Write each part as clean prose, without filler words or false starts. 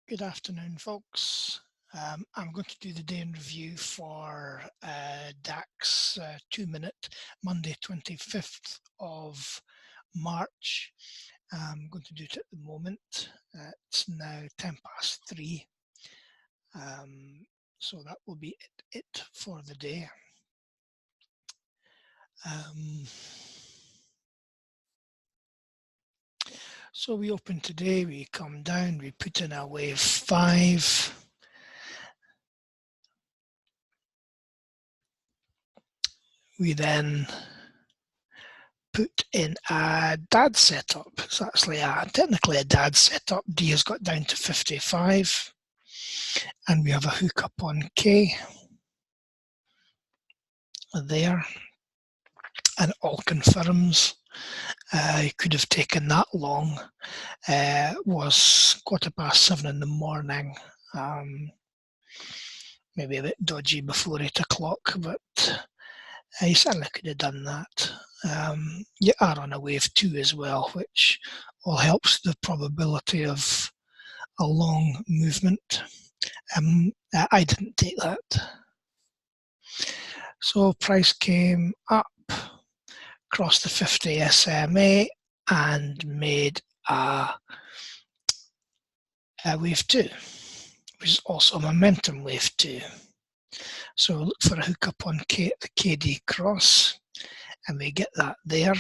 Good afternoon, folks. I'm going to do the day in review for DAX 2 minute, Monday 25th of March. I'm going to do it at the moment. It's now 3:10. So that will be it for the day. So we open today, we come down, we put in a wave 5. We then put in a DAD setup. It's actually technically a DAD setup. D has got down to 55 and we have a hookup on K there, and it all confirms. It could have taken that long. Was 7:15 in the morning. Maybe a bit dodgy before 8 o'clock, but you certainly could have done that. You are on a wave 2 as well, which all helps the probability of a long movement. I didn't take that. So price came up, crossed the 50 SMA and made a wave 2, which is also a momentum wave 2. So look for a hookup on K at the KD cross, and we get that there.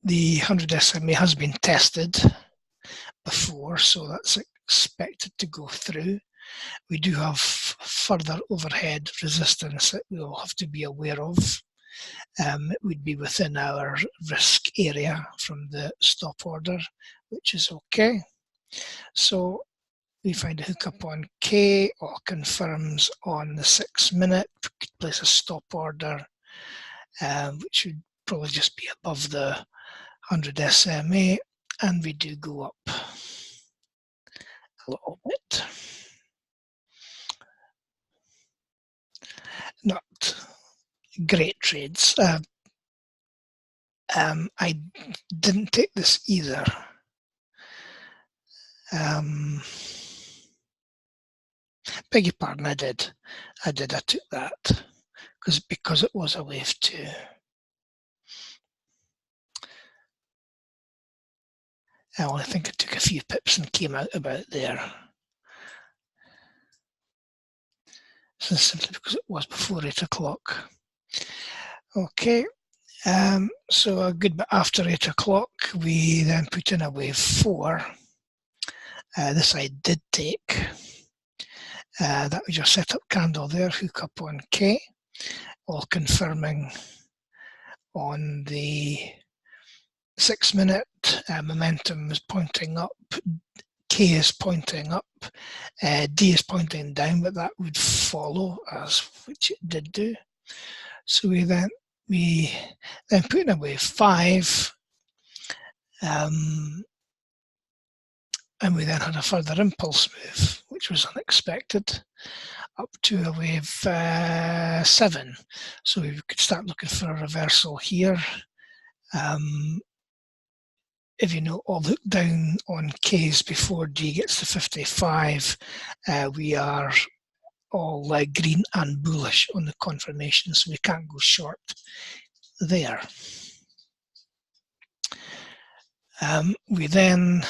The 100 SMA has been tested before, so that's expected to go through. We do have further overhead resistance that we'll have to be aware of. It would be within our risk area from the stop order, which is okay. So we find a hookup on K, all confirms on the 6 minute. We could place a stop order, which would probably just be above the 100 SMA, and we do go up a little bit. Not great trades. I didn't take this either. Beg your pardon, I did. I took that because it was a wave 2. I think I took a few pips and came out about there. So simply because it was before 8 o'clock. Okay, so a good bit after 8 o'clock, we then put in a wave 4. This I did take. That was your setup candle there, hookup on K, all confirming on the 6 minute. Momentum is pointing up, K is pointing up, D is pointing down, but that would follow, which it did do. So we then put in a wave 5, and we then had a further impulse move, which was unexpected, up to a wave 7. So we could start looking for a reversal here. If you know, all look down on K's before D gets to 55, we are all green and bullish on the confirmation, so we can't go short there. We then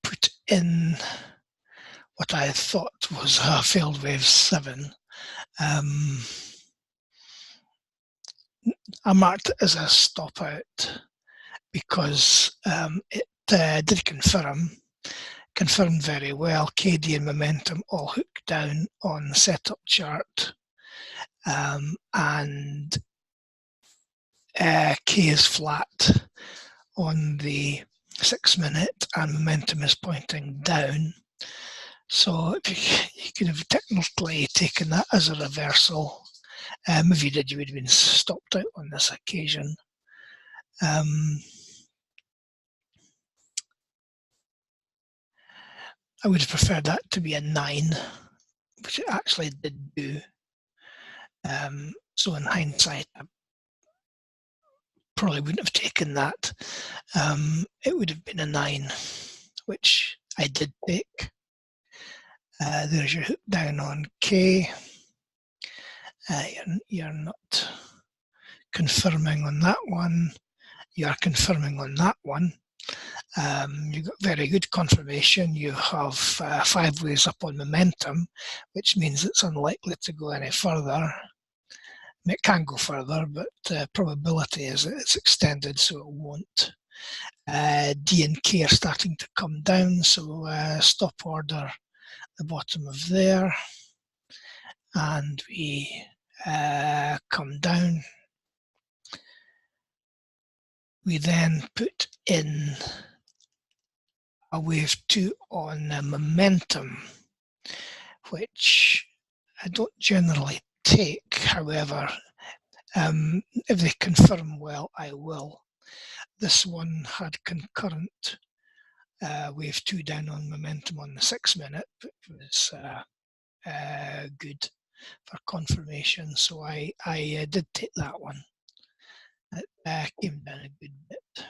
put in what I thought was a failed wave 7. I marked it as a stop out because it did confirmed very well. KD and momentum all hooked down on the setup chart, and K is flat on the 6 minute and momentum is pointing down. So you could have technically taken that as a reversal. If you did, you would have been stopped out on this occasion. I would have preferred that to be a 9, which it actually did do. So in hindsight, I probably wouldn't have taken that. It would have been a 9, which I did take. There's your hook down on K. You're not confirming on that one. You are confirming on that one. You've got very good confirmation. You have 5 ways up on momentum, which means it's unlikely to go any further. It can go further, but probability is that it's extended, so it won't. D and K are starting to come down, so stop order the bottom of there, and we come down. We then put in a wave 2 on momentum, which I don't generally take. However, if they confirm well, I will. This one had concurrent wave 2 down on momentum on the 6 minute, which was good for confirmation. So I did take that one. It came down a good bit.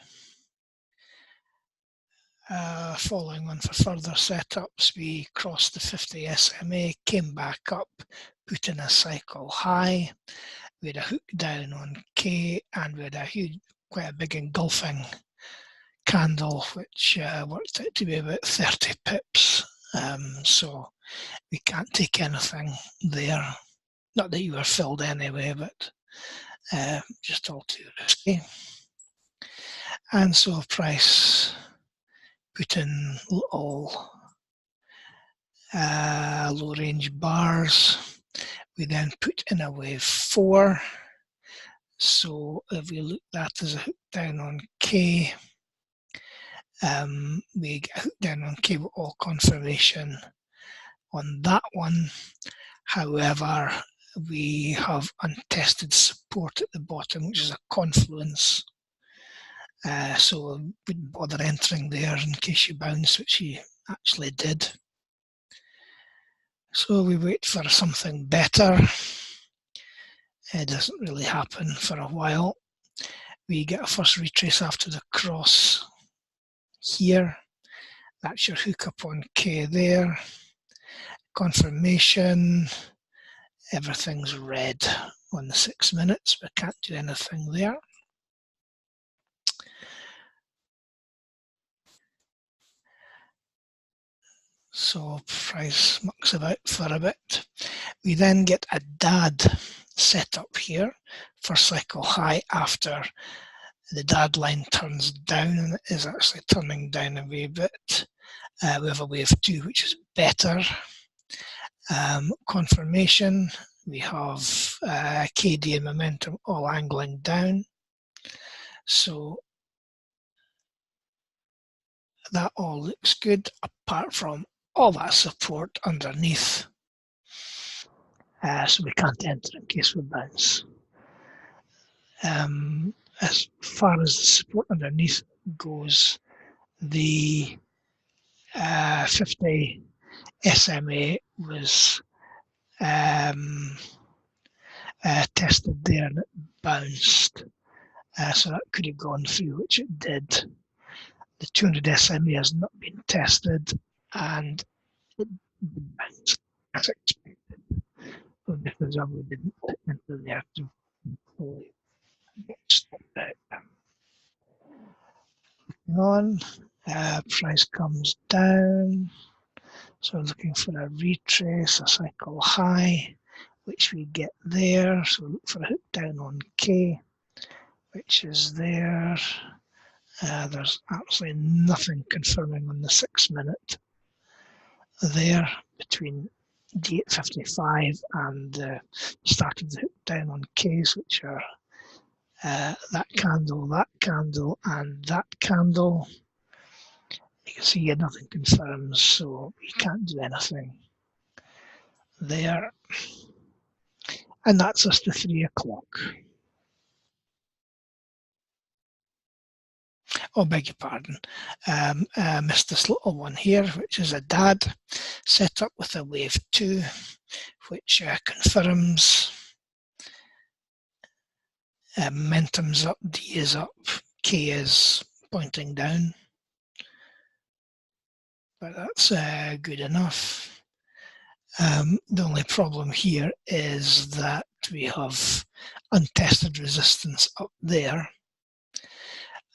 Following on for further setups, we crossed the 50 SMA, came back up, put in a cycle high. We had a hook down on K, and we had quite a big engulfing candle, which worked out to be about 30 pips. So we can't take anything there. Not that you were filled anyway, but just all too risky. And so price put in all low range bars. We then put in a wave 4. So if we look at that as a hook down on K, we get a hook down on K with all confirmation on that one. However, we have untested support at the bottom, which is a confluence. So I wouldn't bother entering there in case you bounce, which you actually did. So we wait for something better. It doesn't really happen for a while. We get a first retrace after the cross here. That's your hook up on K there. Confirmation. Everything's red on the 6 minutes. We can't do anything there. So price mucks about for a bit. We then get a DAD set up here for cycle high after the DAD line turns down, and it is actually turning down a wee bit. We have a wave 2, which is better. Confirmation, we have KD and momentum all angling down. So that all looks good, apart from all that support underneath. So we can't enter in case we bounce. As far as the support underneath goes, the 50 SMA was tested there and it bounced. So that could have gone through, which it did. The 200 SMA has not been tested, and it did bounce as expected. So because we didn't enter there to fully stop out. On, price comes down. So looking for a retrace, a cycle high, which we get there. So look for a hook down on K, which is there. There's absolutely nothing confirming on the 6 minute there between D2503 and the start of the hook down on Ks, which are that candle, and that candle. You can see nothing confirms, so we can't do anything there. And that's us to 3 o'clock. Oh, beg your pardon. Missed this little one here, which is a DAD set up with a wave 2, which confirms Momentum's up, D is up, K is pointing down. But that's good enough. The only problem here is that we have untested resistance up there.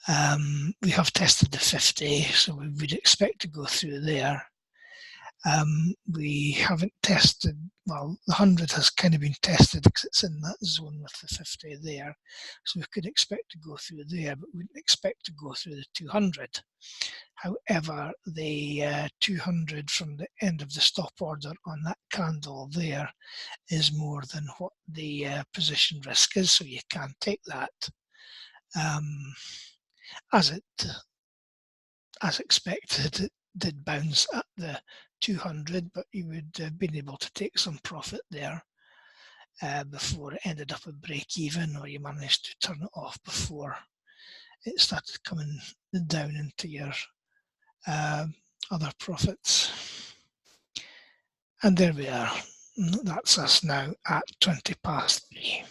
We have tested the 50, so we would expect to go through there. We haven't tested, well, the 100 has kind of been tested because it's in that zone with the 50 there. So we could expect to go through there, but we wouldn't expect to go through the 200. However, the 200 from the end of the stop order on that candle there is more than what the position risk is, so you can take that as expected. It did bounce at the 200, but you would have been able to take some profit there before it ended up at break even, or you managed to turn it off before it started coming down into your other profits. And there we are. That's us now at 20 past 3.